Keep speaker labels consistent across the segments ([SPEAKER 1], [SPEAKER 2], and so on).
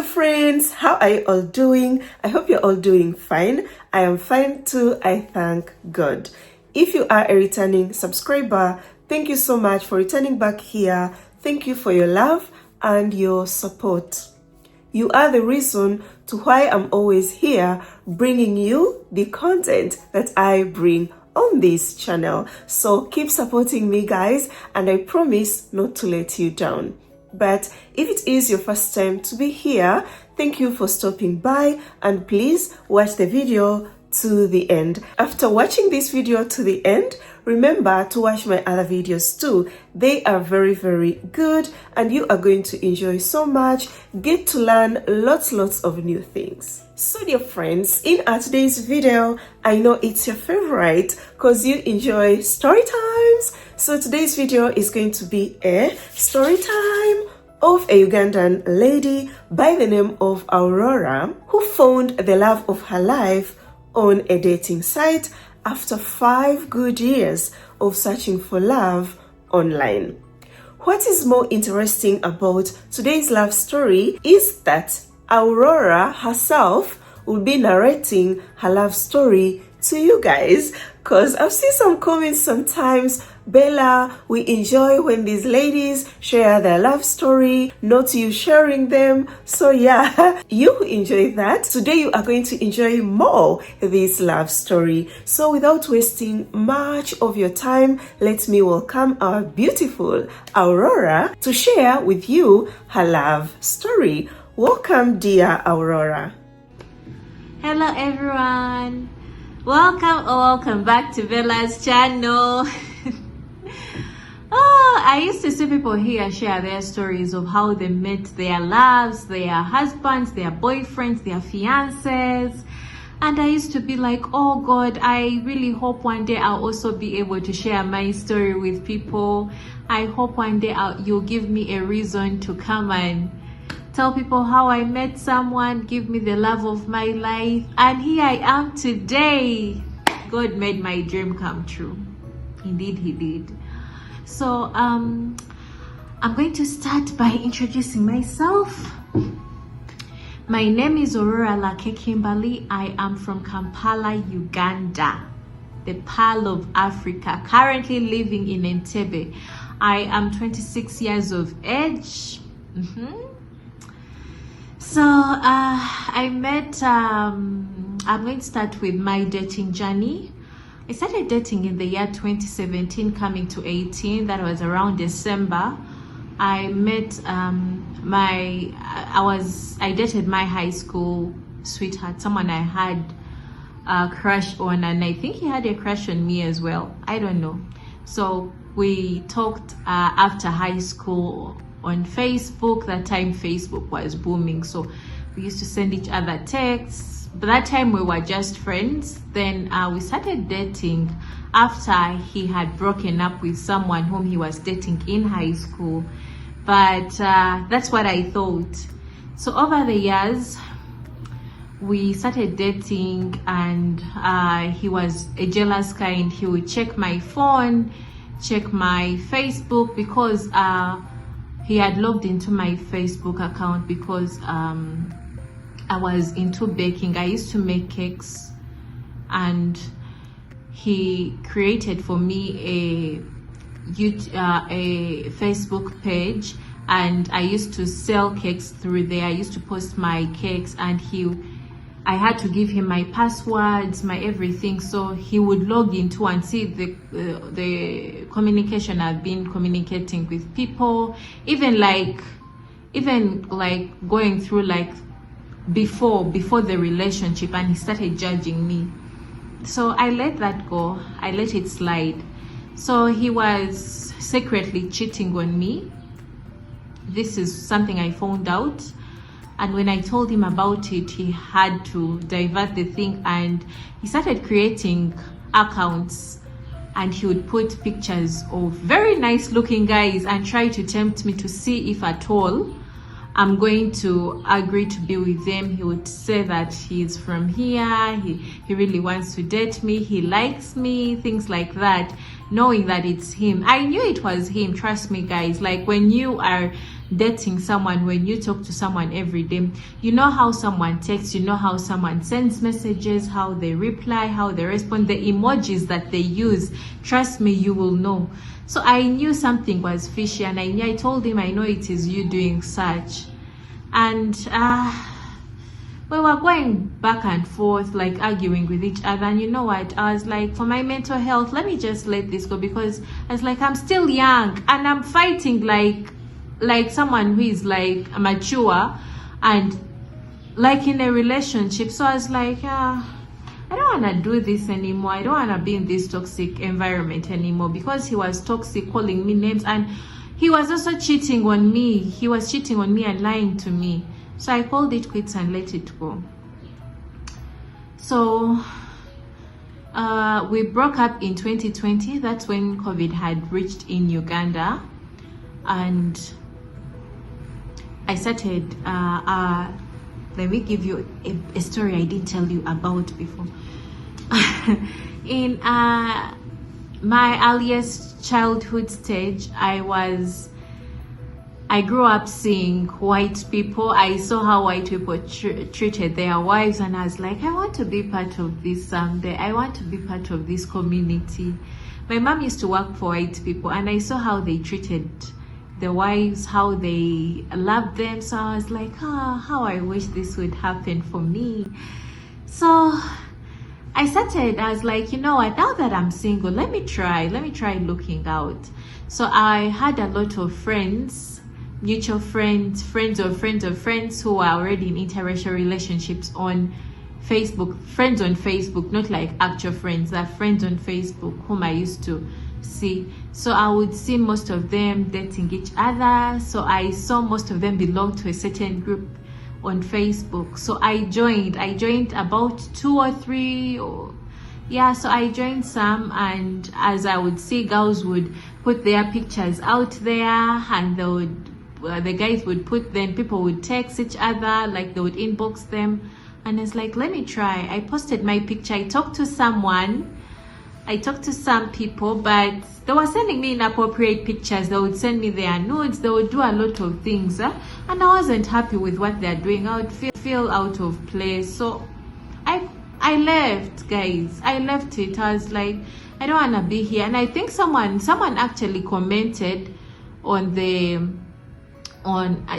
[SPEAKER 1] dear friends, how are you all doing? I hope you're all doing fine. I am fine too, I thank God. If you are a returning subscriber, thank you so much for returning back here. Thank you for your love and your support. You are the reason to why I'm always here bringing you the content that I bring on this channel. So keep supporting me, guys, and I promise not to let you down. But if it is your first time to be here, thank you for stopping by, and please watch the video to the end. After watching this video to the end, remember to watch my other videos too. They are very, very good and you are going to enjoy so much, get to learn lots of new things. So dear friends, in our today's video, I know it's your favorite because you enjoy story times. So today's video is going to be a story time of a Ugandan lady by the name of Aurora, who found the love of her life on a dating site after 5 good years of searching for love online. What is more interesting about today's love story is that Aurora herself will be narrating her love story to you guys, because I've seen some comments sometimes, Bella, we enjoy when these ladies share their love story, not you sharing them. So yeah, you enjoy that. Today you are going to enjoy more this love story. So without wasting much of your time, let me welcome our beautiful Aurora to share with you her love story. Welcome, dear Aurora.
[SPEAKER 2] Hello everyone. Welcome back to Bella's channel. I used to see people here share their stories of how they met their loves, their husbands, their boyfriends, their fiancés. And I used to be like, oh God, I really hope one day I'll also be able to share my story with people. I hope one day you'll give me a reason to come and tell people how I met someone, give me the love of my life. And here I am today. God made my dream come true. Indeed, He did. So I'm going to start by introducing myself. My name is Aurora Lake Kimberly. I am from Kampala, Uganda, the Pearl of Africa, currently living in Entebbe. I am 26 years of age. So I met, I'm going to start with my dating journey. I started dating in the year 2017, coming to 18. That was around December. I met I dated my high school sweetheart, someone I had a crush on, and I think he had a crush on me as well. I don't know. So we talked after high school on Facebook. That time Facebook was booming, so we used to send each other texts. But that time we were just friends. Then we started dating after he had broken up with someone whom he was dating in high school. But that's what I thought. So over the years we started dating, and he was a jealous kind. He would check my phone, check my Facebook, because he had logged into my Facebook account because I was into baking. I used to make cakes, and he created for me a Facebook page, and I used to sell cakes through there. I used to post my cakes, and I had to give him my passwords, my everything, so he would log into and see the communication I've been communicating with people, even like going through like before the relationship, and he started judging me. So I let that go. I let it slide. So he was secretly cheating on me. This is something I found out. And when I told him about it, he had to divert the thing, and he started creating accounts, and he would put pictures of very nice looking guys and try to tempt me to see if at all I'm going to agree to be with them. He would say that he's from here, he really wants to date me, he likes me, things like that, knowing that it's him. I knew it was him, trust me guys. Like when you are dating someone when you talk to someone every day. You know how someone texts, you know how someone sends messages, how they reply, how they respond, the emojis that they use. Trust me, you will know. So I knew something was fishy, and I told him, I know it is you doing such. And we were going back and forth, like arguing with each other. And you know what, I was like, for my mental health, let me just let this go, because I was like, I'm still young and I'm fighting like someone who is like mature and like in a relationship. So I was like, I don't want to do this anymore. I don't want to be in this toxic environment anymore, because he was toxic, calling me names, and he was also cheating on me. He was cheating on me and lying to me. So I called it quits and let it go. So we broke up in 2020. That's when COVID had reached in Uganda, and I started let me give you a story I didn't tell you about before. In my earliest childhood stage, I grew up seeing white people. I saw how white people treated their wives, and I was like, I want to be part of this someday. I want to be part of this community. My mom used to work for white people, and I saw how they treated the wives, how they loved them. So I was like, how I wish this would happen for me. So I was like, you know what, now that I'm single, let me try looking out. So I had a lot of friends, mutual friends, friends of friends of friends, who are already in interracial relationships on Facebook. Friends on Facebook, not like actual friends, they're friends on Facebook whom I used to see. So I would see most of them dating each other. So I saw most of them belong to a certain group on Facebook. So I joined about 2 or 3, so I joined some, and as I would see, girls would put their pictures out there, and the guys would put, then people would text each other, like they would inbox them, and it's like, let me try. I posted my picture. I talked to some people, but they were sending me inappropriate pictures. They would send me their nudes. They would do a lot of things, and I wasn't happy with what they're doing. I would feel out of place. So I left, guys. I left it. I was like, I don't want to be here. And I think someone actually commented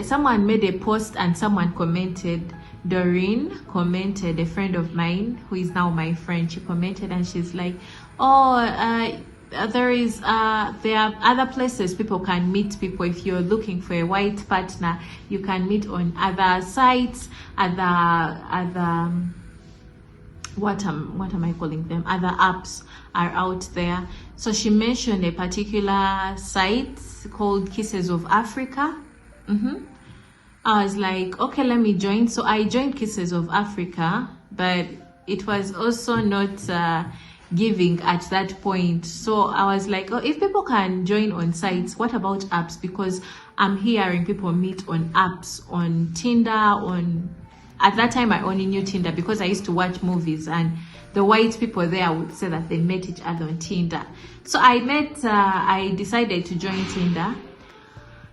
[SPEAKER 2] someone made a post, and someone commented. Doreen commented, a friend of mine who is now my friend. She commented, and she's like, there are other places people can meet people. If you're looking for a white partner, you can meet on other sites, other what am I calling them? Other apps are out there. So she mentioned a particular site called Kisses of Africa. I was like, okay, let me join. So I joined Kisses of Africa, but it was also not giving at that point. So I was like, if people can join on sites, what about apps? Because I'm hearing people meet on apps, on Tinder, at that time I only knew Tinder because I used to watch movies, and the white people there would say that they met each other on Tinder. So I decided to join Tinder.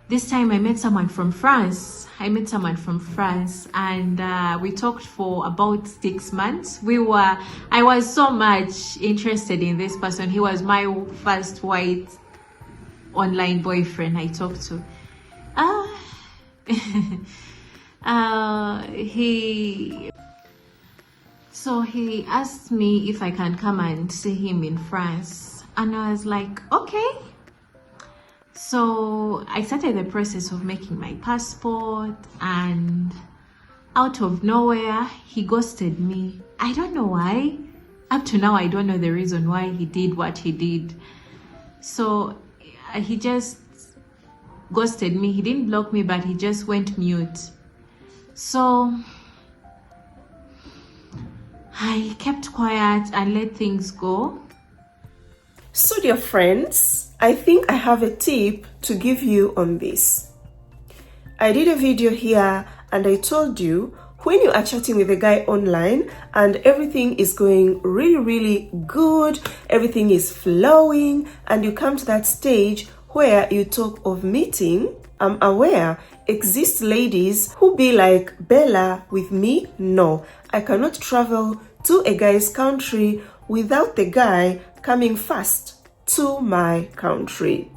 [SPEAKER 2] This time I met someone from France. And we talked for about 6 months. I was so much interested in this person. He was my first white online boyfriend I talked to. He asked me if I can come and see him in France, and I was like, okay. So I started the process of making my passport, and out of nowhere, he ghosted me. I don't know why. Up to now, I don't know the reason why he did what he did. So he just ghosted me. He didn't block me, but he just went mute. So I kept quiet and let things go.
[SPEAKER 1] So dear friends, I think I have a tip to give you on this. I did a video here and I told you, when you are chatting with a guy online and everything is going really, really good, everything is flowing, and you come to that stage where you talk of meeting, I'm aware exist ladies who be like, Bella, with me, no. I cannot travel to a guy's country without the guy coming first to my country.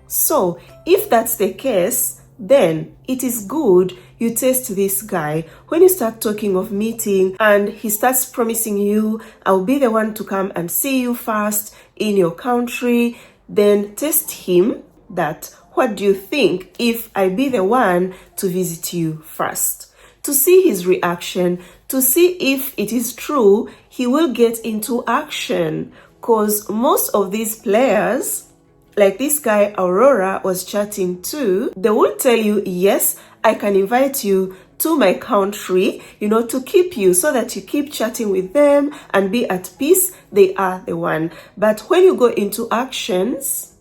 [SPEAKER 1] So if that's the case, then it is good you test this guy. When you start talking of meeting and he starts promising you, I'll be the one to come and see you first in your country, then test him that, what do you think if I be the one to visit you first? To see his reaction, to see if it is true, he will get into action. Because most of these players, like this guy Aurora was chatting to, they will tell you, yes, I can invite you to my country, to keep you so that you keep chatting with them and be at peace. They are the one. But when you go into actions,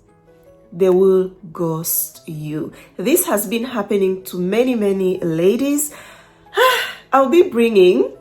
[SPEAKER 1] they will ghost you. This has been happening to many, many ladies. I'll be bringing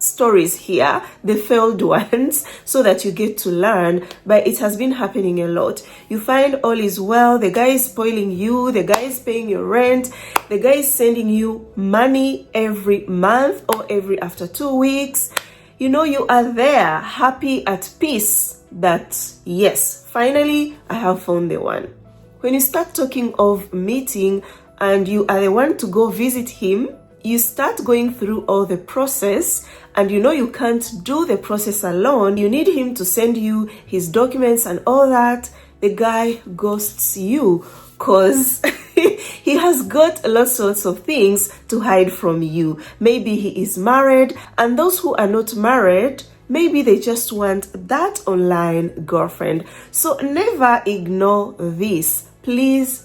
[SPEAKER 1] stories here, the failed ones, so that you get to learn. But it has been happening a lot. You find all is well, the guy is spoiling you, the guy is paying your rent, the guy is sending you money every month or every after 2 weeks. You are there happy, at peace, that yes, finally I have found the one. When you start talking of meeting and you are the one to go visit him, you start going through all the process, and you can't do the process alone. You need him to send you his documents and all that. The guy ghosts you because he has got lots of things to hide from you. Maybe he is married, and those who are not married, maybe they just want that online girlfriend. So never ignore this, please.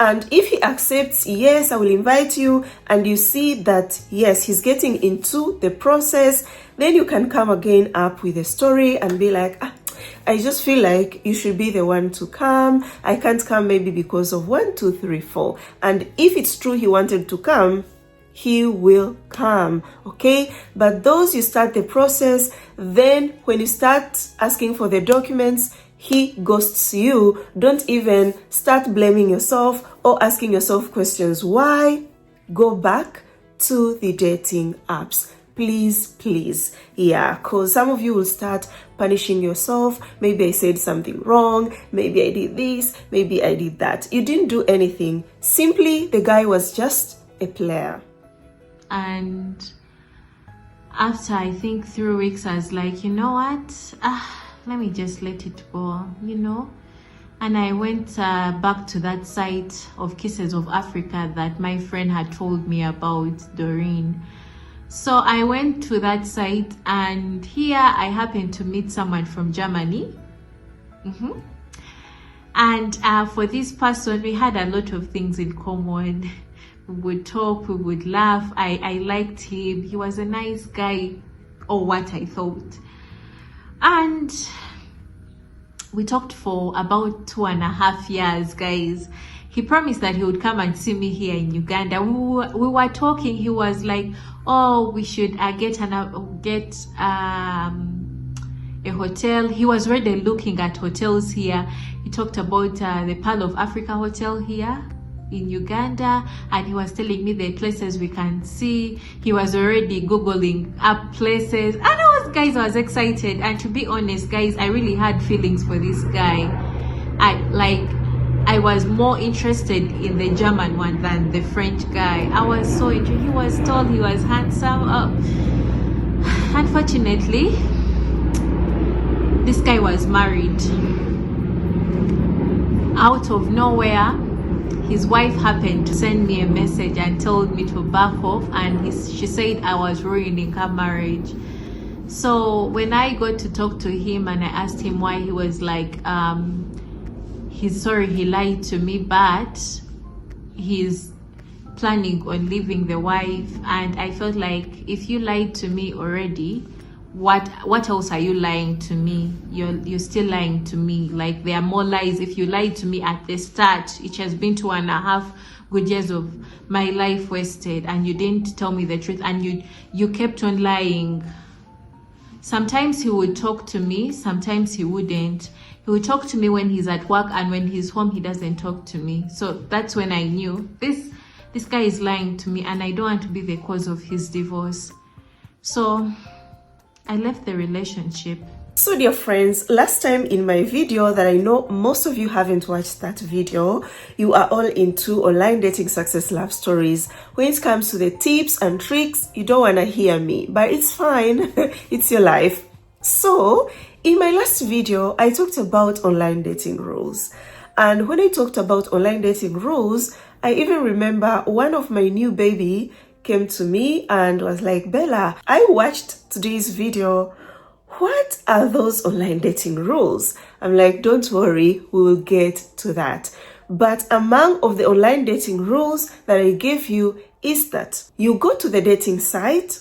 [SPEAKER 1] And if he accepts, yes, I will invite you, and you see that yes, he's getting into the process, then you can come again up with a story and be like, I just feel like you should be the one to come. I can't come maybe because of 1, 2, 3, 4. And if it's true he wanted to come, he will come, okay? But those, you start the process, then when you start asking for the documents, he ghosts you. Don't even start blaming yourself or asking yourself questions. Why? Go back to the dating apps. Please. Yeah, because some of you will start punishing yourself. Maybe I said something wrong. Maybe I did this. Maybe I did that. You didn't do anything. Simply, the guy was just a player.
[SPEAKER 2] And after, I think, 3 weeks, I was like, you know what? Let me just let it go, And I went back to that site of Kisses of Africa that my friend had told me about, Doreen. So I went to that site, and here I happened to meet someone from Germany. And for this person, we had a lot of things in common. We would talk, we would laugh. I liked him. He was a nice guy, or what I thought. And we talked for about 2.5 years, guys. He promised that he would come and see me here in Uganda. We were talking. He was like, oh, we should get a hotel. He was already looking at hotels here. He talked about the Pearl of Africa hotel here in Uganda, and he was telling me the places we can see. He was already Googling up places, and I was excited. And to be honest, guys, I really had feelings for this guy. I was more interested in the German one than the French guy. I was so interested. He was tall, he was handsome. Unfortunately, this guy was married. Out of nowhere, his wife happened to send me a message and told me to back off, and she said I was ruining her marriage. So when I got to talk to him and I asked him why, he was like, he's sorry he lied to me, but he's planning on leaving the wife. And I felt like, if you lied to me already, what else are you lying to me? You're still lying to me. Like, there are more lies. If you lied to me at the start, it has been 2.5 good years of my life wasted, and you didn't tell me the truth, and you kept on lying. Sometimes he would talk to me, sometimes he wouldn't. He would talk to me when he's at work, and when he's home, he doesn't talk to me. So that's when I knew this guy is lying to me, and I don't want to be the cause of his divorce. So I left the relationship.
[SPEAKER 1] So dear friends, last time in my video that I know most of you haven't watched that video, you are all into online dating success love stories. When it comes to the tips and tricks, you don't want to hear me, but it's fine. It's your life. So in my last video, I talked about online dating rules. And when I talked about online dating rules, I even remember one of my new baby came to me and was like, Bella, I watched today's video. What are those online dating rules? I'm like, don't worry, we will get to that. But among of the online dating rules that I gave you is that you go to the dating site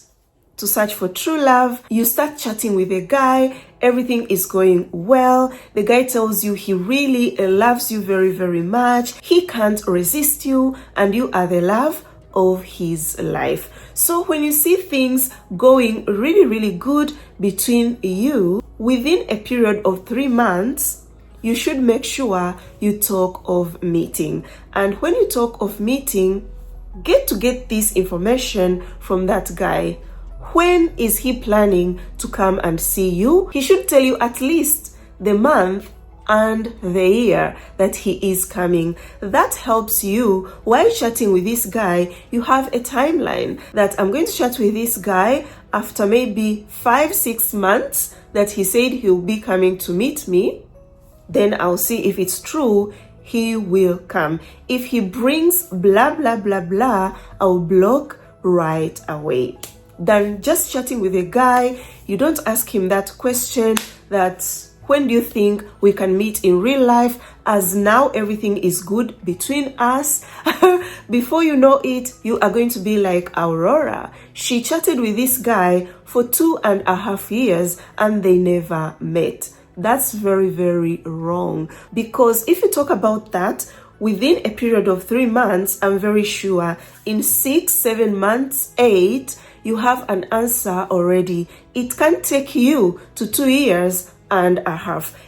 [SPEAKER 1] to search for true love. You start chatting with a guy. Everything is going well. The guy tells you he really loves you very, very much. He can't resist you, and you are the love of his life. So when you see things going really, really good between you, within a period of 3 months, you should make sure you talk of meeting. And when you talk of meeting, get this information from that guy. When is he planning to come and see you? He should tell you at least the month and the year that he is coming. That helps you while chatting with this guy. You have a timeline that I'm going to chat with this guy after maybe 5-6 months that he said he'll be coming to meet me. Then I'll see if it's true. He will come. If he brings blah blah blah blah, I'll block right away. Than just chatting with a guy, you don't ask him that question that when do you think we can meet in real life, as now everything is good between us. Before you know it, you are going to be like Aurora. She chatted with this guy for 2.5 years and they never met. That's very, very wrong. Because if you talk about that, within a period of 3 months, I'm very sure in 6-7 months, 8, you have an answer already. It can take you to 2.5 years.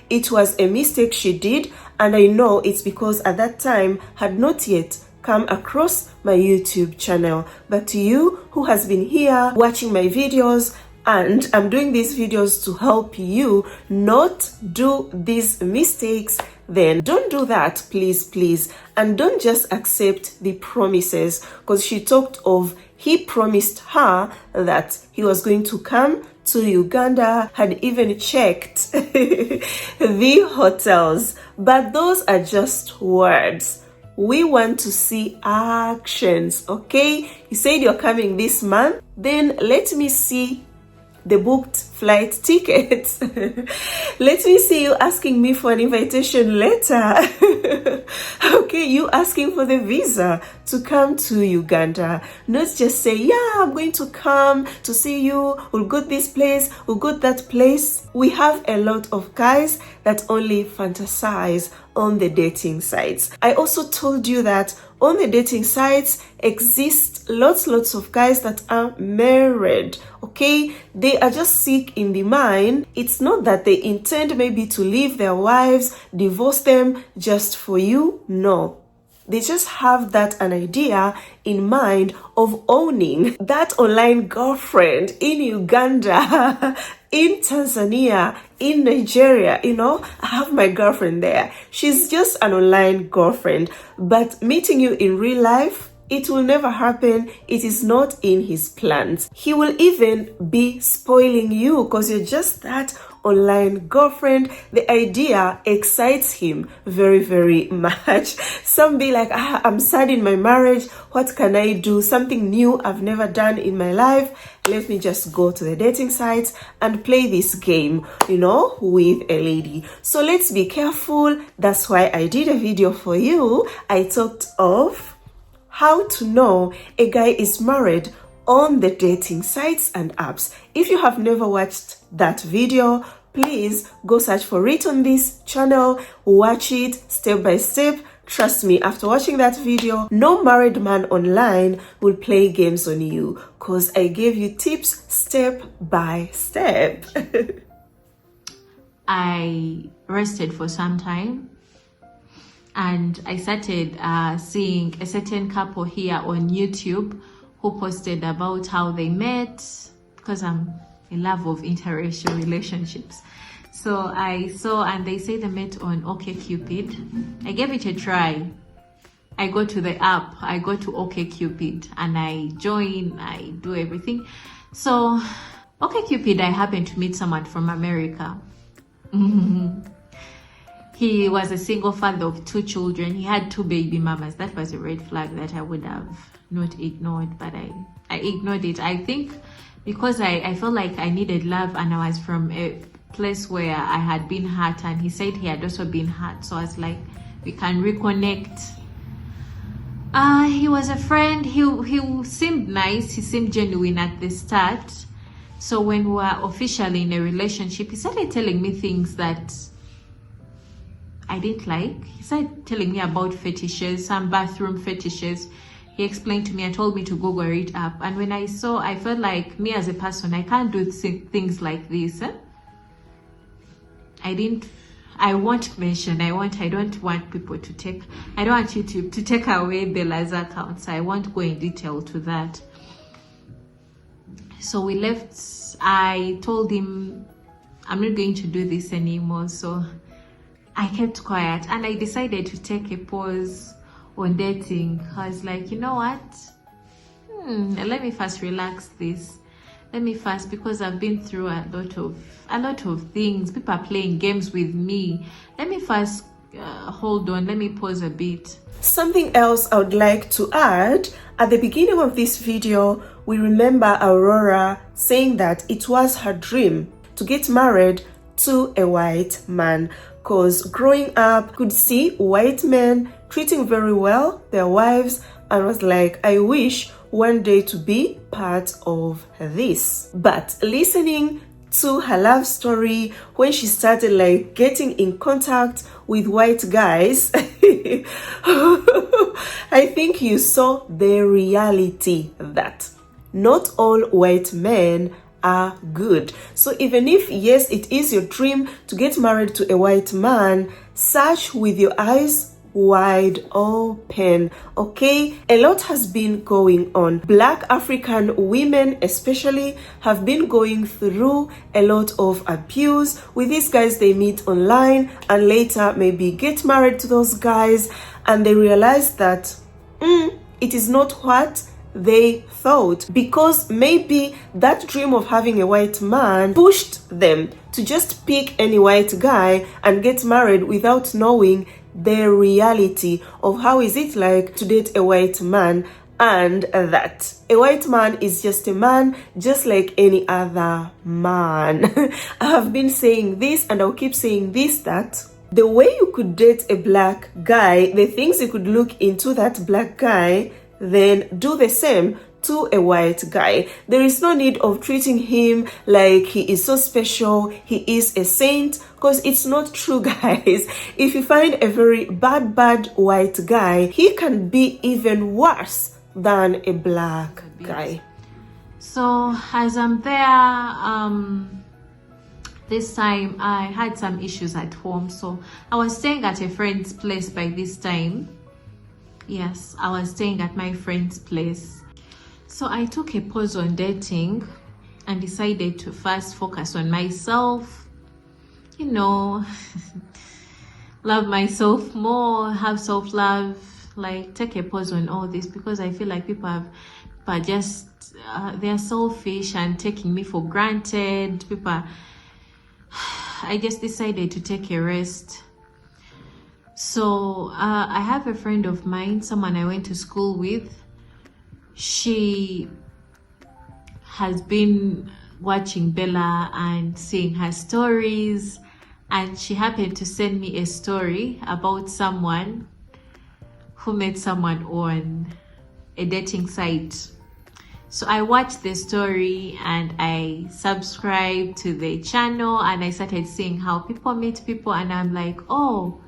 [SPEAKER 1] It was a mistake she did, and I know it's because at that time had not yet come across my YouTube channel. But to you who has been here watching my videos, and I'm doing these videos to help you not do these mistakes, then don't do that, please. And don't just accept the promises, because she talked of he promised her that he was going to come to Uganda, had even checked the hotels. But those are just words. We want to see actions, okay? You said you're coming this month, then let me see the booked flight tickets. Let me see you asking me for an invitation letter. Okay, you asking for the visa to come to Uganda. Not just say, yeah, I'm going to come to see you. We'll go this place, we'll go that place. We have a lot of guys that only fantasize on the dating sites. I also told you that on the dating sites exist lots of guys that are married, okay? They are just sick in the mind. It's not that they intend maybe to leave their wives, divorce them just for you. No. They just have that an idea in mind of owning that online girlfriend in Uganda, in Tanzania, in Nigeria. You know, I have my girlfriend there. She's just an online girlfriend, but meeting you in real life, it will never happen. It is not in his plans. He will even be spoiling you because you're just that online girlfriend. The idea excites him very much. Some be like, I'm sad in my marriage. What can I do? Something new I've never done in my life. Let me just go to the dating sites and play this game, you know, with a lady. So let's be careful. That's why I did a video for you. I talked of how to know a guy is married on the dating sites and apps. If you have never watched that video, please go search for it on this channel, watch it step by step, Trust me, after watching that video, no married man online will play games on you, because I gave you tips step by step.
[SPEAKER 2] I rested for some time and I started seeing a certain couple here on YouTube who posted about how they met, because I'm in love of interracial relationships. So I saw, and they say they met on OkCupid. I gave it a try. I go to the app, I go to OkCupid and I join, I do everything. So OkCupid, I happened to meet someone from America. He was a single father of 2 children. He had 2 baby mamas. That was a red flag that I would have not ignored, but I ignored it. I think because I felt like I needed love, and I was from a place where I had been hurt, and he said he had also been hurt. So I was like, we can reconnect. He was a friend. He seemed nice. He seemed genuine at the start. So when we were officially in a relationship, he started telling me things that I didn't like. He started telling me about fetishes, some bathroom fetishes. He explained to me, I told me to Google it up. And when I saw, I felt like me as a person, I can't do things like this. I won't mention, I don't want people to take, I don't want YouTube to take away Bella's account. So I won't go in detail to that. So we left. I told him I'm not going to do this anymore. So I kept quiet and I decided to take a pause on dating. I was like, you know what? Let me first relax this. Let me first, because I've been through a lot of things. People are playing games with me. Let me first hold on. Let me pause a bit.
[SPEAKER 1] Something else I would like to add, at the beginning of this video, we remember Aurora saying that it was her dream to get married to a white man, because growing up could see white men treating very well their wives, and was like, I wish one day to be part of this. But listening to her love story, when she started like getting in contact with white guys, I think you saw the reality that not all white men are good. So even if, yes, it is your dream to get married to a white man, search with your eyes wide open, okay? A lot has been going on. Black African women especially have been going through a lot of abuse with these guys they meet online, and later maybe get married to those guys, and they realize that it is not what they thought, because maybe that dream of having a white man pushed them to just pick any white guy and get married without knowing the reality of how is it like to date a white man, and that a white man is just a man just like any other man. I have been saying this and I'll keep saying this, that the way you could date a black guy, the things you could look into that black guy, then do the same to a white guy. There is no need of treating him like he is so special, he is a saint, because it's not true, guys. If you find a very bad white guy, he can be even worse than a black guy.
[SPEAKER 2] So as I'm there, this time I had some issues at home, so I was staying at a friend's place by this time. Yes, I was staying at my friend's place. So I took a pause on dating and decided to first focus on myself, you know, love myself more, have self-love, like take a pause on all this, because I feel like people are just, they're selfish and taking me for granted. I just decided to take a rest. So I have a friend of mine, someone I went to school with. She has been watching Bella and seeing her stories, and she happened to send me a story about someone who met someone on a dating site. So I watched the story and I subscribed to the channel, and I started seeing how people meet people, and I'm like, oh,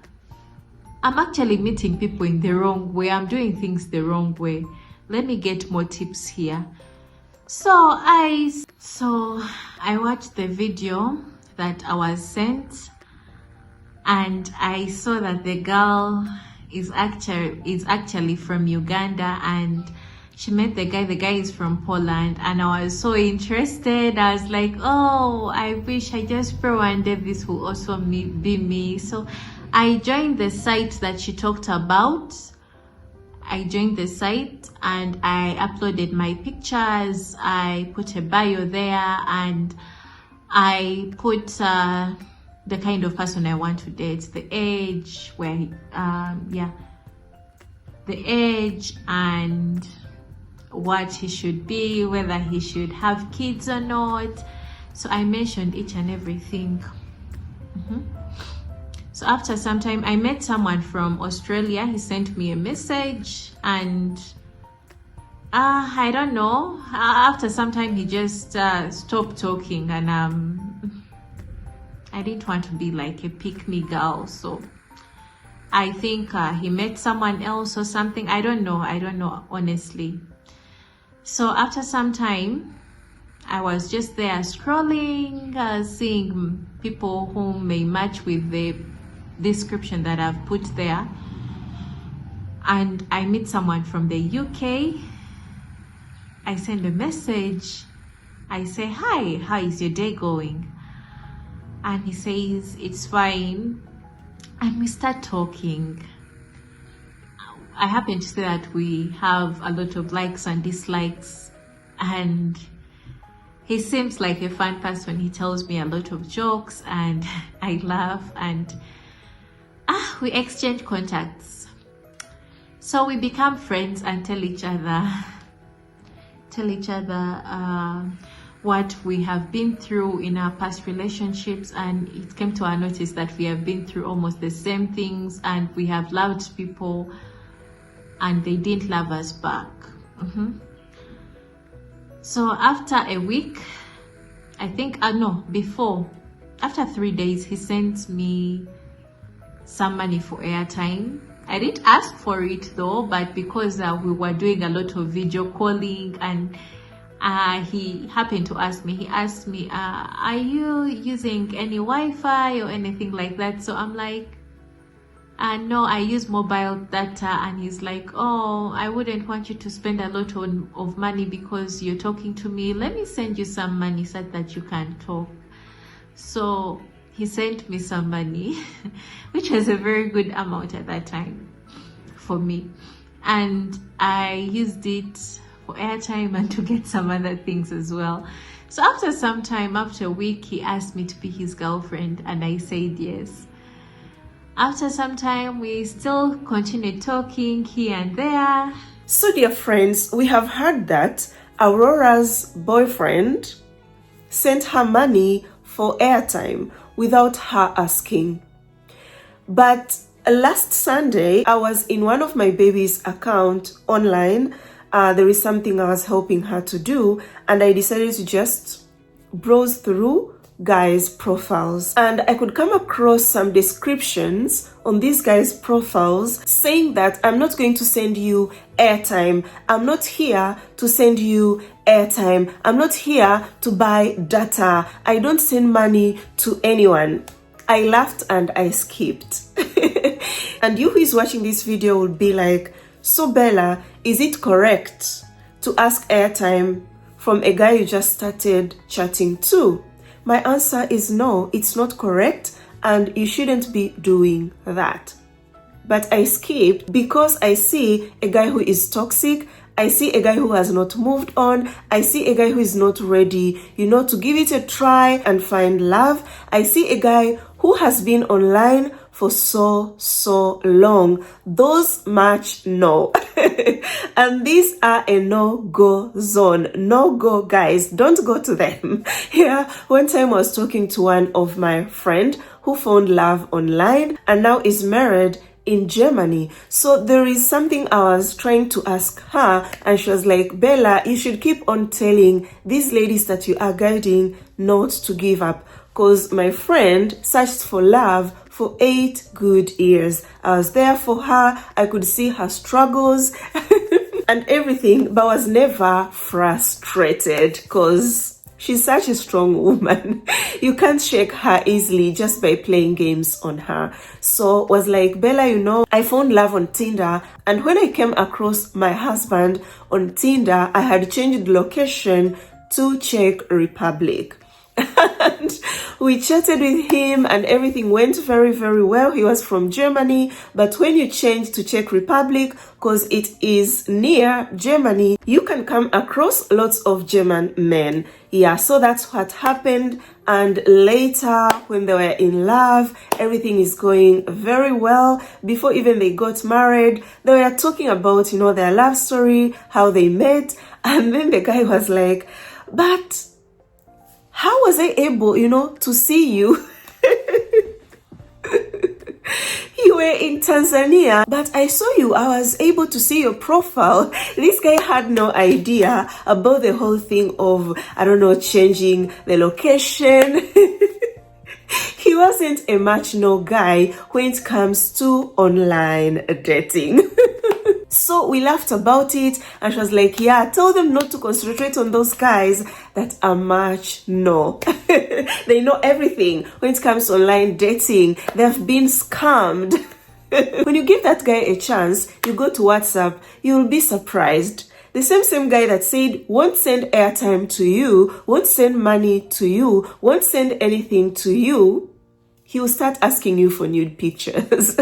[SPEAKER 2] I'm actually meeting people in the wrong way. I'm doing things the wrong way. Let me get more tips here. So I watched the video that I was sent, and I saw that the girl is actually from Uganda, and she met the guy. The guy is from Poland, and I was so interested. I was like, oh, I wish I just pray one day this will also be me. So I joined the site that she talked about. I joined the site and I uploaded my pictures. I put a bio there, and I put the kind of person I want to date, the age, the age, and what he should be, whether he should have kids or not. So I mentioned each and everything. So after some time, I met someone from Australia. He sent me a message, and I don't know, after some time he just stopped talking, and I didn't want to be like a pick-me girl, so I think he met someone else or something. I don't know honestly. So after some time, I was just there scrolling, seeing people who may match with the description that I've put there, and I meet someone from the UK. I send a message. I say, hi, how is your day going? And he says it's fine, and we start talking. I happen to say that we have a lot of likes and dislikes, and he seems like a fun person. He tells me a lot of jokes, and I laugh, and we exchange contacts. So we become friends and tell each other what we have been through in our past relationships, and it came to our notice that we have been through almost the same things, and we have loved people and they didn't love us back. So after a week, I think after 3 days, he sent me some money for airtime. I didn't ask for it though, but because we were doing a lot of video calling, and he happened to ask me, are you using any Wi-Fi or anything like that? So I'm like, no, I use mobile data. And he's like, oh, I wouldn't want you to spend a lot of money because you're talking to me. Let me send you some money so that you can talk. So he sent me some money, which was a very good amount at that time for me. And I used it for airtime and to get some other things as well. So after some time, after a week, he asked me to be his girlfriend, and I said yes. After some time, we still continued talking here and there.
[SPEAKER 1] So dear friends, we have heard that Aurora's boyfriend sent her money for airtime without her asking. But last Sunday, I was in one of my baby's account online. There is something I was helping her to do, and I decided to just browse through guys' profiles, and I could come across some descriptions on these guys' profiles saying that I'm not going to send you airtime. I'm not here to send you airtime. I'm not here to buy data. I don't send money to anyone. I laughed and I skipped. And you who is watching this video will be like, so Bella, is it correct to ask airtime from a guy you just started chatting to? My answer is no, it's not correct, and you shouldn't be doing that. But I skipped because I see a guy who is toxic. I see a guy who has not moved on. I see a guy who is not ready, to give it a try and find love. I see a guy who has been online for so long. Those match no. And these are a no-go zone. No-go, guys. Don't go to them. Yeah, one time I was talking to one of my friend who found love online and now is married in Germany. So there is something I was trying to ask her, and she was like, Bella, you should keep on telling these ladies that you are guiding not to give up, because my friend searched for love for 8 good years. I was there for her. I could see her struggles and everything, but was never frustrated because she's such a strong woman. You can't shake her easily just by playing games on her. So was like, Bella, you know, I found love on Tinder. And when I came across my husband on Tinder, I had changed location to Czech Republic. And we chatted with him and everything went very, very well. He was from Germany, but when you change to Czech Republic, because it is near Germany, you can come across lots of German men. Yeah, so that's what happened. And later, when they were in love, everything is going very well. Before even they got married, they were talking about, you know, their love story, how they met. And then the guy was like, but how was I able, you know, to see you? You were in Tanzania, but I saw you. I was able to see your profile. This guy had no idea about the whole thing of, I don't know, changing the location. He wasn't a much no guy when it comes to online dating. So we laughed about it and she was like, yeah, tell them not to concentrate on those guys that are much no. They know everything when it comes to online dating. They've been scammed. When you give that guy a chance, you go to WhatsApp, you'll be surprised. The same guy that said won't send airtime to you, won't send money to you, won't send anything to you, he will start asking you for nude pictures.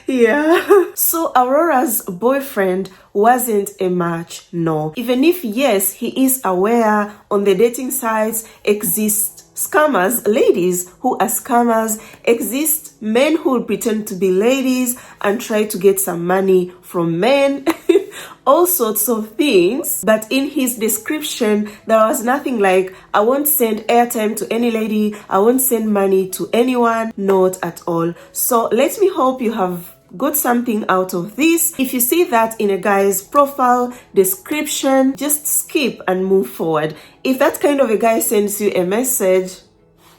[SPEAKER 1] Yeah. So Aurora's boyfriend wasn't a match, no. Even if, yes, he is aware on the dating sites exist scammers, ladies who are scammers, exist men who will pretend to be ladies and try to get some money from men. All sorts of things, but in his description there was nothing like, I won't send airtime to any lady, I won't send money to anyone, not at all. So let me hope you have got something out of this. If you see that in a guy's profile description, just skip and move forward. If that kind of a guy sends you a message,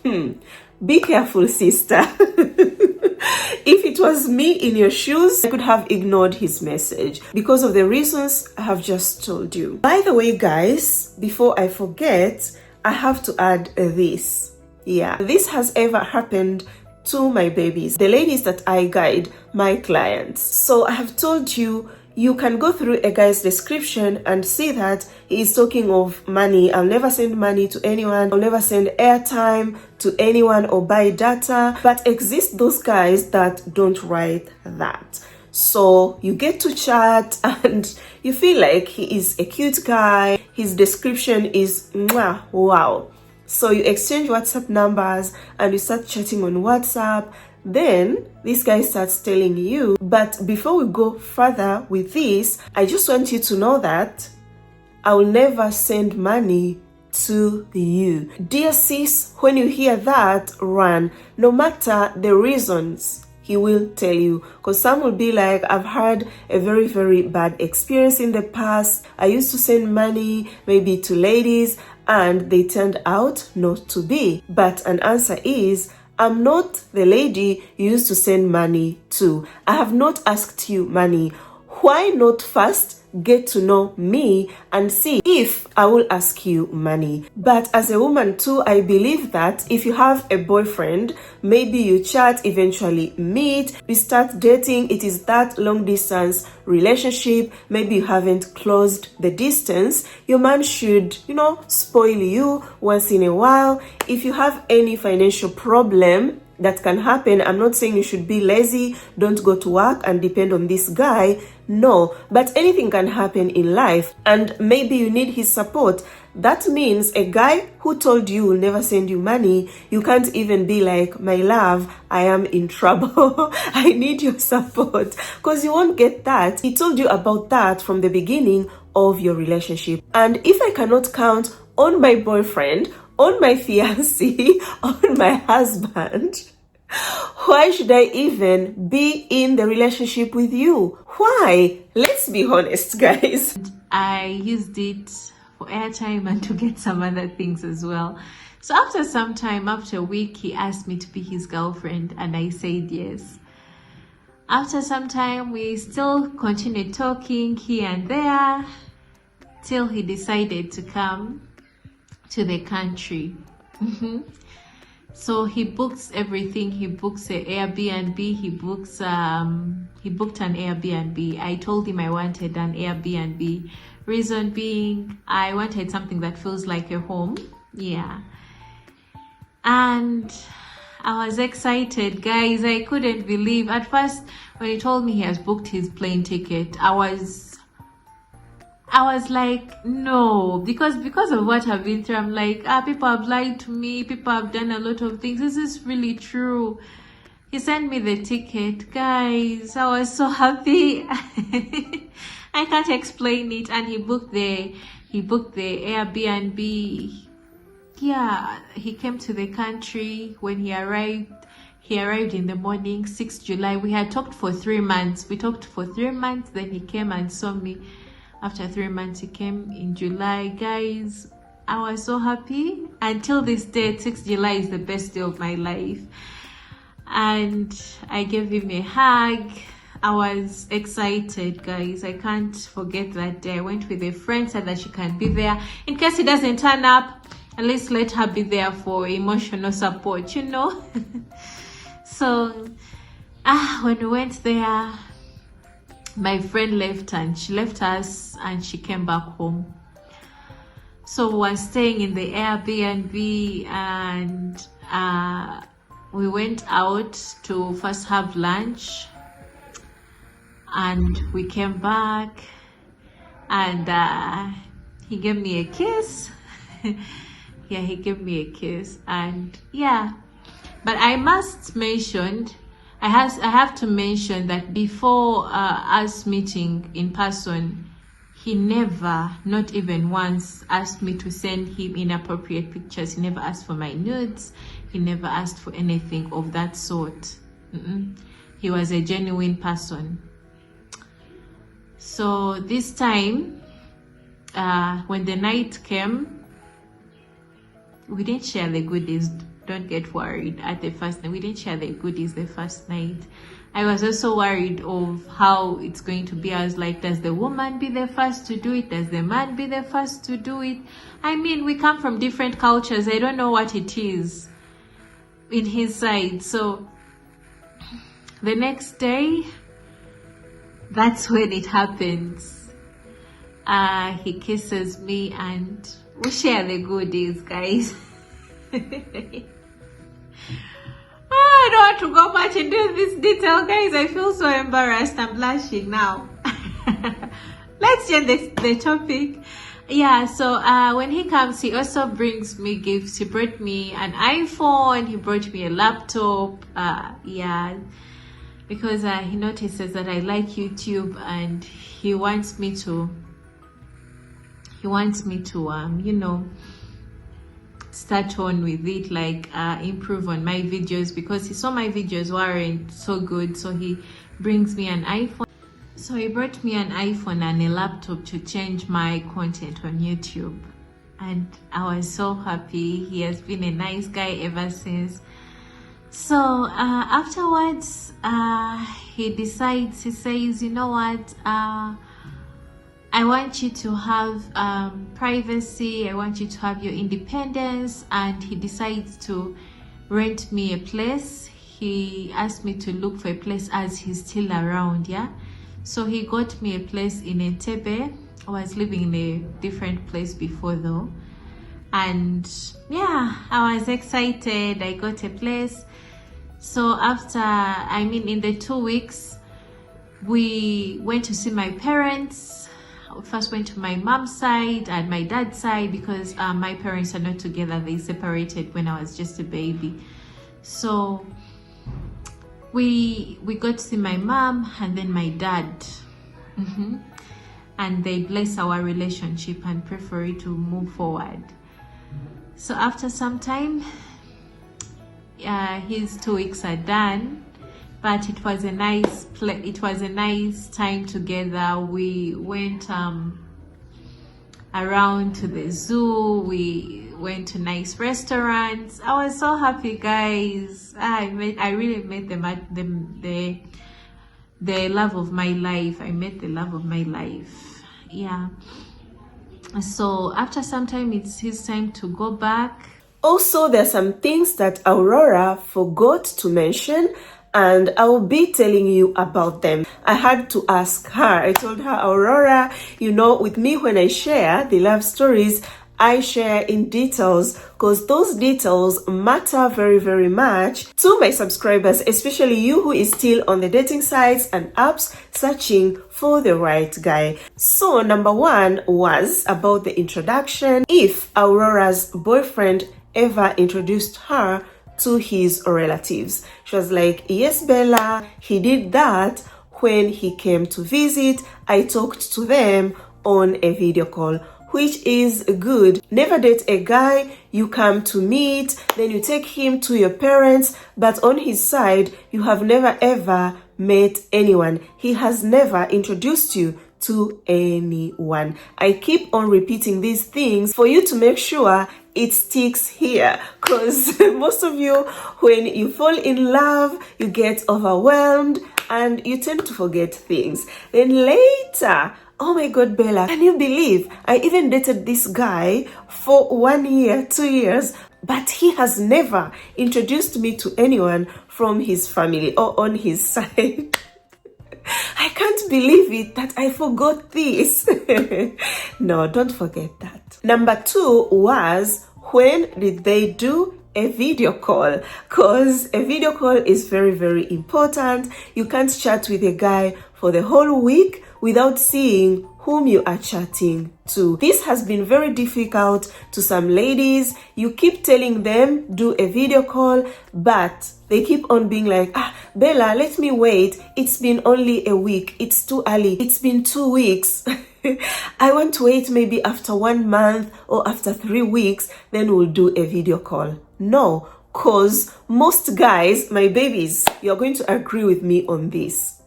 [SPEAKER 1] be careful, sister. If it was me in your shoes, I could have ignored his message because of the reasons I have just told you. By the way, guys, before I forget, I have to add this. Yeah, this has ever happened to my babies, the ladies that I guide, my clients. So I have told you, you can go through a guy's description and see that he is talking of money. I'll never send money to anyone. I'll never send airtime to anyone or buy data. But exist those guys that don't write that. So you get to chat and you feel like he is a cute guy. His description is mwah, wow. So you exchange WhatsApp numbers and you start chatting on WhatsApp. Then this guy starts telling you, but before we go further with this, I just want you to know that I will never send money to you. Dear sis, when you hear that, run. No matter the reasons, he will tell you. Because some will be like, I've had a very, very bad experience in the past. I used to send money maybe to ladies and they turned out not to be. But an answer is, I'm not the lady you used to send money to. I have not asked you money. Why not first get to know me and see if I will ask you money? But as a woman too, I believe that if you have a boyfriend, maybe you chat, eventually meet, we start dating, it is that long distance relationship, maybe you haven't closed the distance, your man should, spoil you once in a while. If you have any financial problem, that can happen. I'm not saying you should be lazy, don't go to work and depend on this guy. No, but anything can happen in life and maybe you need his support. That means a guy who told you will never send you money, you can't even be like, my love, I am in trouble. I need your support, because you won't get that. He told you about that from the beginning of your relationship. And if I cannot count on my boyfriend, on my fiancé, on my husband, why should I even be in the relationship with you? Why? Let's be honest, guys.
[SPEAKER 2] I used it for airtime and to get some other things as well. So after some time, after a week, he asked me to be his girlfriend, and I said yes. After some time, we still continued talking here and there till he decided to come to the country. So he books everything. He books an Airbnb. He booked an Airbnb. I told him I wanted an Airbnb. Reason being, I wanted something that feels like a home. Yeah. And I was excited, guys. I couldn't believe. At first, when he told me he has booked his plane ticket, I was like, no, because of what I've been through. I'm like, people have lied to me. People have done a lot of things. This is really true. He sent me the ticket, guys. I was so happy. I can't explain it. And he booked the Airbnb. Yeah, he came to the country. When he arrived in the morning, 6th July. We had talked for 3 months. We talked for 3 months. Then he came and saw me. After 3 months, he came in July. Guys, I was so happy. Until this day, 6th July is the best day of my life. And I gave him a hug. I was excited, guys. I can't forget that day. I went with a friend, said that she can be there. In case he doesn't turn up, at least let her be there for emotional support, you know. So, when we went there, my friend left, and she left us and she came back home. So we were staying in the Airbnb, and we went out to first have lunch, and we came back, and he gave me a kiss. Yeah, he gave me a kiss, and yeah. But I must mention, I have to mention that before us meeting in person, he never, not even once, asked me to send him inappropriate pictures. He never asked for my nudes. He never asked for anything of that sort. He was a genuine person. So this time, when the night came, we didn't share the goodies. Don't get worried. At the first night, we didn't share the goodies the first night. I was also worried of how it's going to be. I was like, does the woman be the first to do it? Does the man be the first to do it? I mean, we come from different cultures. I don't know what it is in his side. So the next day, that's when it happens. He kisses me and we share the goodies, guys. I don't want to go much into this detail, guys. I feel so embarrassed. I'm blushing now. Let's change the topic. Yeah, so when he comes, he also brings me gifts. He brought me an iPhone. He brought me a laptop. Yeah, because he notices that I like YouTube, and he wants me to you know, start on with it, like improve on my videos, because he saw my videos weren't so good. So he brings me an iPhone. So he brought me an iPhone and a laptop to change my content on YouTube, and I was so happy. He has been a nice guy ever since. So afterwards, he says, you know what, I want you to have privacy. I want you to have your independence. And he decides to rent me a place. He asked me to look for a place as he's still around, yeah? So he got me a place in Entebbe. I was living in a different place before though. And yeah, I was excited. I got a place. So after, in the 2 weeks, we went to see my parents. First went to my mom's side and my dad's side, because my parents are not together. They separated when I was just a baby. So we got to see my mom and then my dad. And they bless our relationship and prefer to move forward. So after some time, his 2 weeks are done. But it was a nice time together. We went around to the zoo. We went to nice restaurants. I was so happy, guys. I really met the love of my life. I met the love of my life. Yeah. So after some time, it's his time to go back.
[SPEAKER 1] Also, there are some things that Aurora forgot to mention, and I will be telling you about them. I had to ask her. I told her, Aurora, with me when I share the love stories, I share in details, because those details matter very, very much to my subscribers, especially you who is still on the dating sites and apps searching for the right guy. So number one was about the introduction. If Aurora's boyfriend ever introduced her to his relatives. She was like, yes, Bella, he did that when he came to visit. I talked to them on a video call, which is good. Never date a guy you come to meet, then you take him to your parents, but on his side, you have never ever met anyone. He has never introduced you to anyone. I keep on repeating these things for you to make sure it sticks here, because most of you, when you fall in love, you get overwhelmed and you tend to forget things. Then later, oh my God, Bella, can you believe I even dated this guy for 1 year, 2 years, but he has never introduced me to anyone from his family or on his side. I can't believe it that I forgot this. No, don't forget that. Number two was, when did they do a video call? Because a video call is very, very important. You can't chat with a guy for the whole week without seeing whom you are chatting to. This has been very difficult to some ladies. You keep telling them do a video call, but they keep on being like, Bella, let me wait. It's been only a week. It's too early. It's been 2 weeks. I want to wait maybe after 1 month or after 3 weeks, then we'll do a video call. No, because most guys, my babies, you're going to agree with me on this.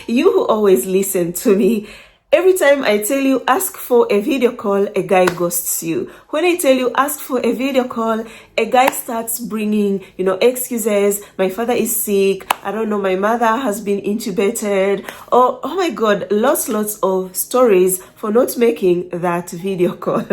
[SPEAKER 1] You who always listen to me, every time I tell you ask for a video call, a guy ghosts you. When I tell you ask for a video call, a guy starts bringing, excuses. My father is sick. I don't know. My mother has been intubated. Or, oh my God, lots of stories for not making that video call.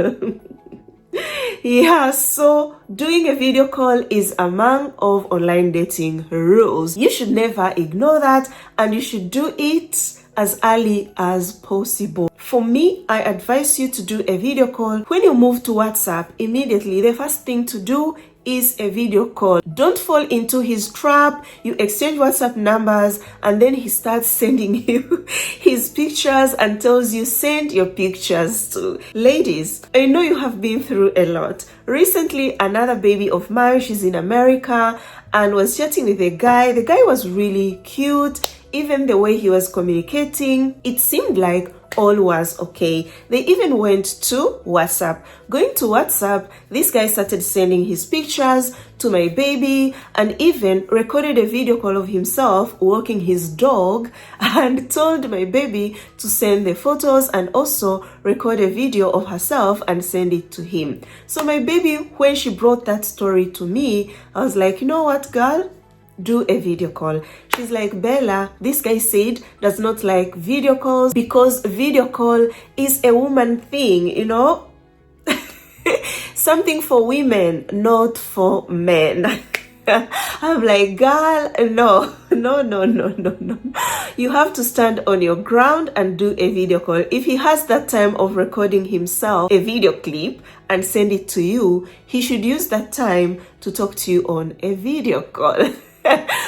[SPEAKER 1] Yeah, so doing a video call is among of online dating rules. You should never ignore that, and you should do it as early as possible. For me, I advise you to do a video call. When you move to WhatsApp, immediately the first thing to do is a video call. Don't fall into his trap. You exchange WhatsApp numbers and then he starts sending you his pictures and tells you send your pictures to. Ladies, I know you have been through a lot. Recently, another baby of mine, she's in America, and was chatting with a guy. The guy was really cute. Even the way he was communicating, it seemed like all was okay. They even went to WhatsApp. Going to WhatsApp, this guy started sending his pictures to my baby and even recorded a video call of himself walking his dog and told my baby to send the photos and also record a video of herself and send it to him. So my baby, when she brought that story to me, I was like, you know what, girl? Do a video call. She's like, Bella, this guy said does not like video calls because video call is a woman thing, something for women, not for men. I'm like, girl, no. You have to stand on your ground and do a video call. If he has that time of recording himself a video clip and send it to you, he should use that time to talk to you on a video call.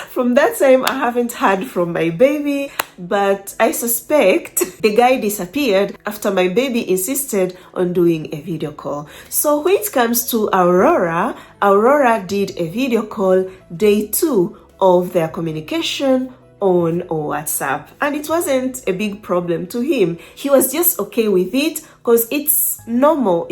[SPEAKER 1] From that time, I haven't heard from my baby, but I suspect the guy disappeared after my baby insisted on doing a video call. So when it comes to Aurora did a video call day 2 of their communication on WhatsApp, and it wasn't a big problem to him. He was just okay with it because it's normal,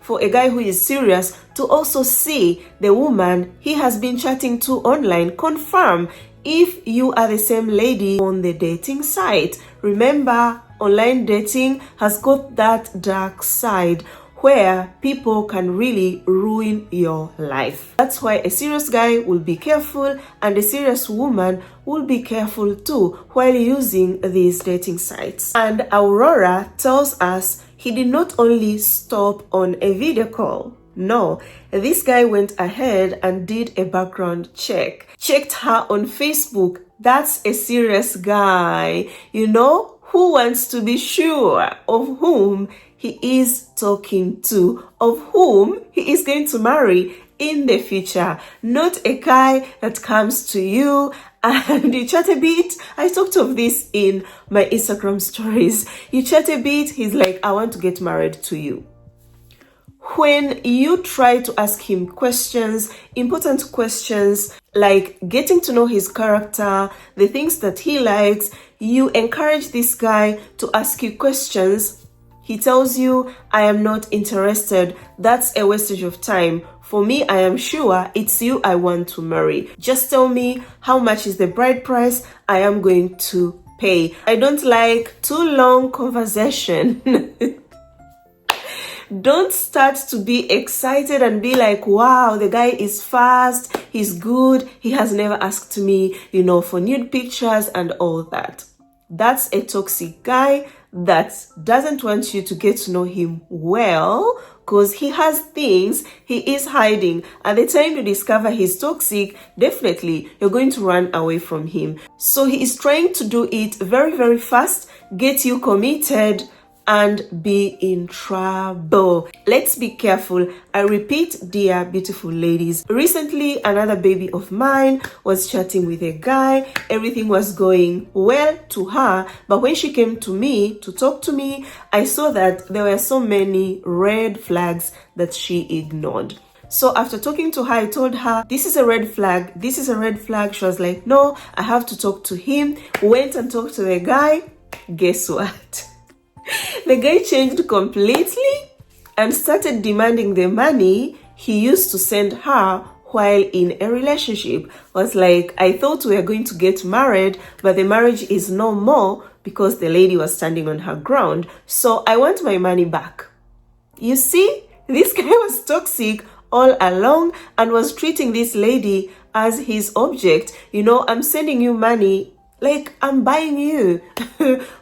[SPEAKER 1] for a guy who is serious to also see the woman he has been chatting to online confirm if you are the same lady on the dating site. Remember, online dating has got that dark side where people can really ruin your life. That's why a serious guy will be careful and a serious woman will be careful too while using these dating sites. And Aurora tells us he did not only stop on a video call. No, this guy went ahead and did a background check. Checked her on Facebook. That's a serious guy. You know, who wants to be sure of whom he is talking to, of whom he is going to marry in the future. Not a guy that comes to you and you chat a bit. I talked of this in my Instagram stories. You chat a bit, he's like, I want to get married to you. When you try to ask him questions, important questions, like getting to know his character, the things that he likes, you encourage this guy to ask you questions. He tells you, I am not interested. That's a wastage of time. For me, I am sure it's you I want to marry. Just tell me how much is the bride price. I am going to pay. I don't like too long conversation. Don't start to be excited and be like, wow, the guy is fast, he's good, he has never asked me, for nude pictures and all that. That's a toxic guy that doesn't want you to get to know him well, because he has things he is hiding. At the time you discover he's toxic, definitely you're going to run away from him. So he is trying to do it very, very fast, get you committed, and be in trouble. Let's be careful. I repeat, dear beautiful ladies. Recently, another baby of mine was chatting with a guy. Everything was going well to her, but when she came to me to talk to me, I saw that there were so many red flags that she ignored. So after talking to her, I told her, this is a red flag. This is a red flag. She was like, no, I have to talk to him. Went and talked to the guy. Guess what? The guy changed completely and started demanding the money he used to send her while in a relationship. Was like, I thought we were going to get married, but the marriage is no more because the lady was standing on her ground. So I want my money back. You see, this guy was toxic all along and was treating this lady as his object. I'm sending you money like I'm buying you,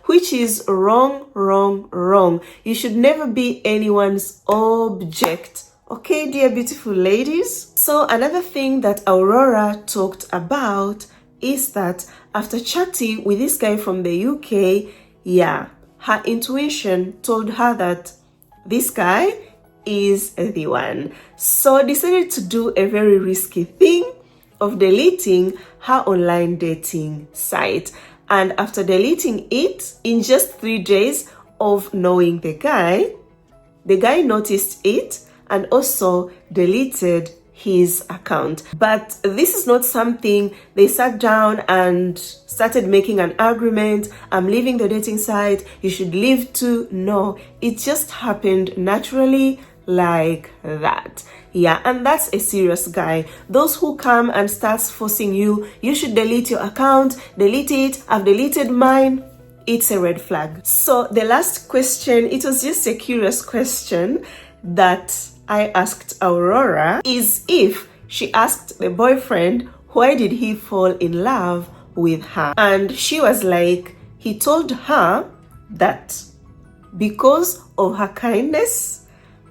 [SPEAKER 1] which is wrong, wrong, wrong. You should never be anyone's object. Okay, dear beautiful ladies. So another thing that Aurora talked about is that after chatting with this guy from the UK, her intuition told her that this guy is the one. So decided to do a very risky thing of deleting her online dating site. And after deleting it, in just 3 days of knowing the guy noticed it and also deleted his account. But this is not something they sat down and started making an agreement. I'm leaving the dating site, you should leave too. No, it just happened naturally like that. And that's a serious guy. Those who come and starts forcing you, you should delete your account, delete it, I've deleted mine, it's a red flag. So the last question, it was just a curious question that I asked Aurora, is if she asked the boyfriend, why did he fall in love with her? And she was like, he told her that because of her kindness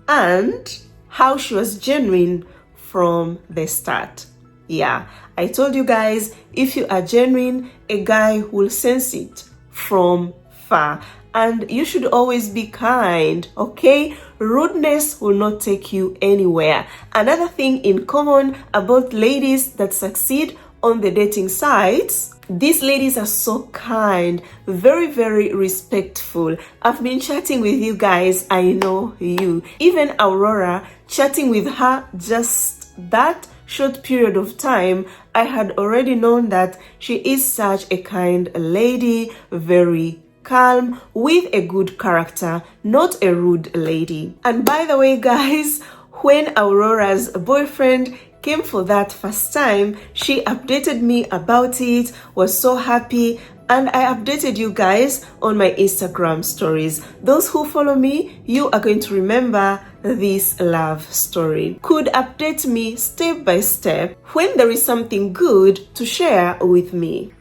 [SPEAKER 1] and how she was genuine from the start. I told you guys, if you are genuine, a guy will sense it from far. And you should always be kind, okay? Rudeness will not take you anywhere. Another thing in common about ladies that succeed on the dating sites, these ladies are so kind, very, very respectful. I've been chatting with you guys, I know you. Even Aurora, chatting with her just that short period of time, I had already known that she is such a kind lady, very calm, with a good character, not a rude lady. And by the way, guys, when Aurora's boyfriend came for that first time, she updated me about it, was so happy, And I updated you guys on my Instagram stories. Those who follow me, you are going to remember this love story. Could update me step by step when there is something good to share with me.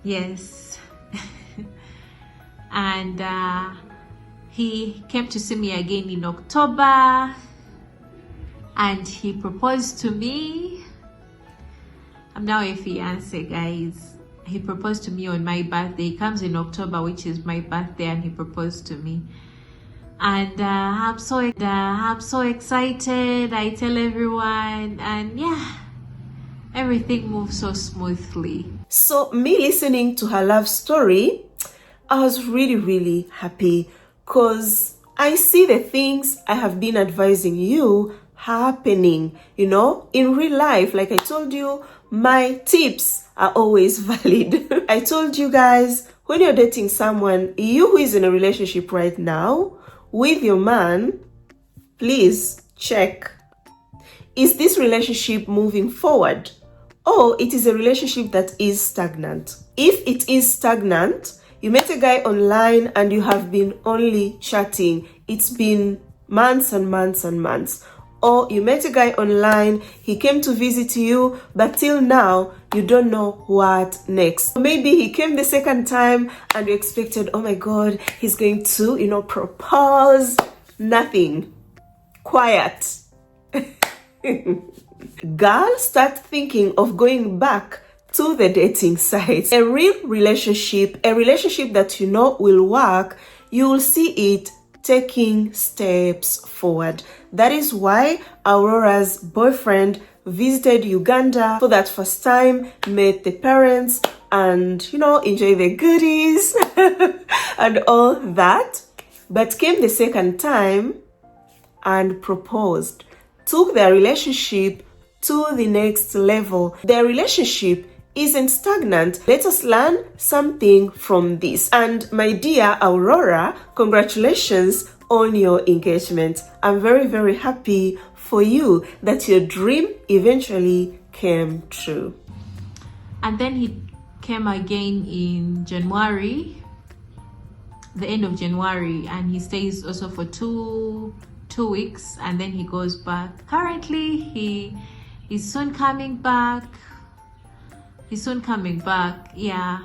[SPEAKER 2] Yes. And he came to see me again in October, and he proposed to me. I'm now a fiance, guys. He proposed to me on my birthday. He comes in October, which is my birthday, and he proposed to me. And I'm so excited. I tell everyone, and yeah, everything moves so smoothly.
[SPEAKER 1] So me listening to her love story, I was really happy, because I see the things I have been advising you happening, you know, in real life. Like I told you, my tips are always valid. I told you guys, when you're dating someone, you who is in a relationship right now with your man, please check. Is this relationship moving forward? Or it is a relationship that is stagnant? If it is stagnant, you met a guy online and you have been only chatting. It's been months and months and months. Or you met a guy online, he came to visit you, but till now, you don't know what next. Maybe he came the second time and you expected, oh my God, he's going to, you know, propose. Nothing. Quiet. Girl, start thinking of going back to the dating sites. A real relationship, a relationship that you know will work, you will see it taking steps forward. That is why Aurora's boyfriend visited Uganda for that first time, met the parents, and, you know, enjoy the goodies and all that. But came the second time and proposed, took their relationship to the next level. Their relationship isn't stagnant. Let us learn something from this. And my dear Aurora, congratulations on your engagement. I'm very happy for you that your dream eventually came true.
[SPEAKER 2] And then he came again in January, the end of January, and he stays also for two weeks, and then he goes back. Currently, he is soon coming back. Yeah,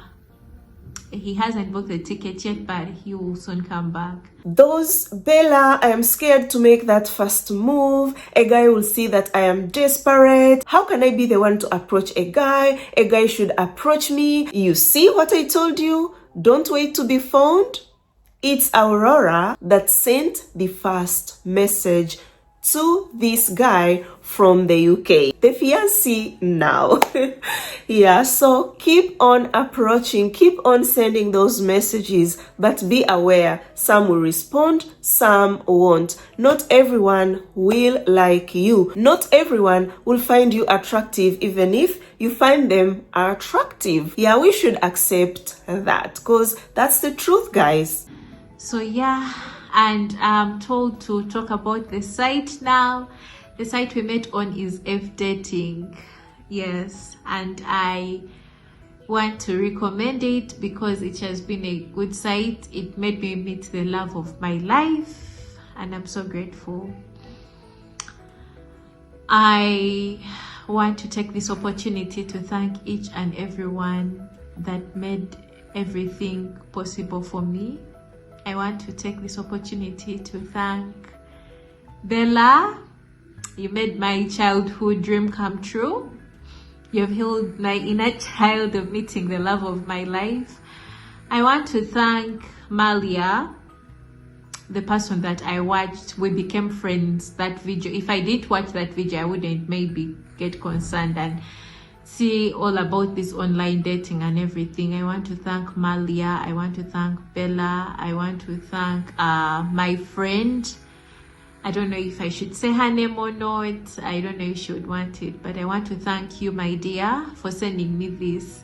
[SPEAKER 2] he hasn't booked the ticket yet, but he will soon come back.
[SPEAKER 1] Those Bella, I am scared to make that first move. A guy will see that I am desperate. How can I be the one to approach a guy? A guy should approach me. You see what I told you? Don't wait to be found. It's Aurora that sent the first message to this guy from the UK, the fiancé now. Yeah, so keep on approaching, keep on sending those messages, but be aware, some will respond, some won't. Not everyone will like you. Not everyone will find you attractive, even if you find them attractive. Yeah, we should accept that, because that's the truth, guys.
[SPEAKER 2] So yeah, and I'm told to talk about the site now. The site we met on is F Dating. Yes, and I want to recommend it because it has been a good site. It made me meet the love of my life, and I'm so grateful. I want to take this opportunity to thank each and everyone that made everything possible for me. I want to take this opportunity to thank Bella. You made my childhood dream come true. You have healed my inner child of meeting the love of my life. I want to thank Malia, the person that I watched. We became friends. That video, if I didn't watch that video, I wouldn't maybe get concerned and see all about this online dating and everything. I want to thank Malia. I want to thank Bella. I want to thank my friend. I don't know if I should say her name or not. I don't know if she would want it, but I want to thank you, my dear, for sending me this.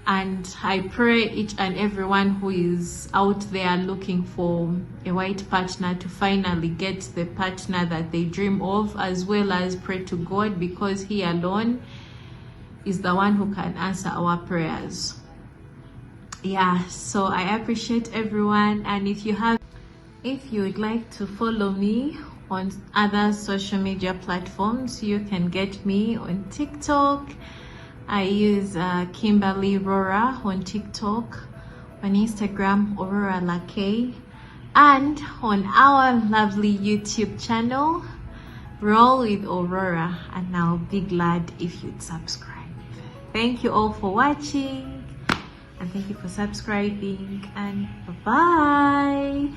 [SPEAKER 2] And I pray each and everyone who is out there looking for a white partner to finally get the partner that they dream of, as well as pray to God, because He alone is the one who can answer our prayers. yeah, so I appreciate everyone. And if you would like to follow me on other social media platforms, you can get me on TikTok. I use Kimberly Aurora on TikTok, on Instagram Aurora Lake, and on our lovely YouTube channel Roll with Aurora, and I'll be glad if you'd subscribe. Thank you all for watching, and thank you for subscribing, and bye-bye.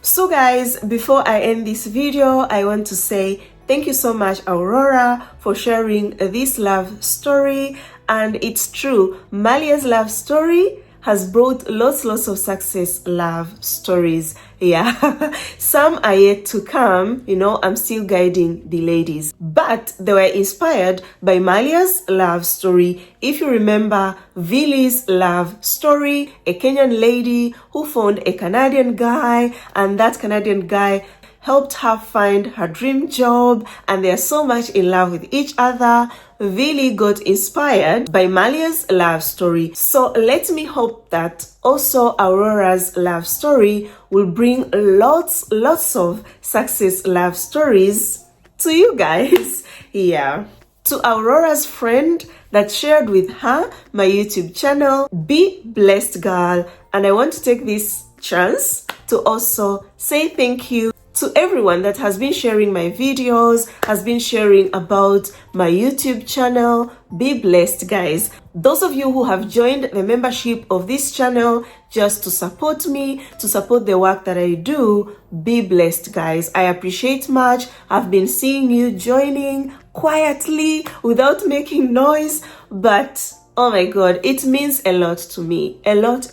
[SPEAKER 1] So guys, before I end this video, I want to say thank you so much, Aurora, for sharing this love story. And it's true, Malia's love story has brought lots of success love stories. Yeah, some are yet to come. You know, I'm still guiding the ladies, but they were inspired by Malia's love story. If you remember Vili's love story, a Kenyan lady who found a Canadian guy, and that Canadian guy helped her find her dream job, and they are so much in love with each other. Vili got inspired by Malia's love story. So let me hope that also Aurora's love story will bring lots of success love stories to you guys. Yeah. To Aurora's friend that shared with her my YouTube channel, be blessed, girl. And I want to take this chance to also say thank you to everyone that has been sharing my videos, has been sharing about my YouTube channel. Be blessed, guys. Those of you who have joined the membership of this channel just to support me, to support the work that I do, be blessed, guys. I appreciate much. I've been seeing you joining quietly without making noise, but oh my God, it means a lot to me. A lot.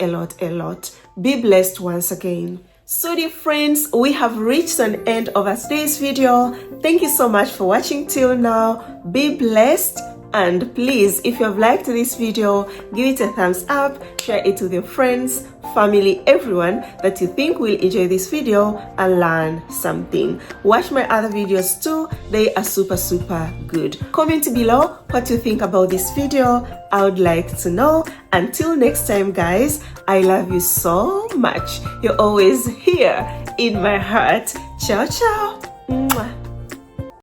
[SPEAKER 1] Be blessed once again. So dear friends, we have reached an end of our today's video. Thank you so much for watching till now. Be blessed, and please, if you have liked this video, give it a thumbs up, share it with your friends, family, everyone that you think will enjoy this video and learn something. Watch my other videos too. They are super good. Comment below what you think about this video. I would like to know. Until next time, guys, I love you so much. You're always here in my heart. Ciao. Mwah.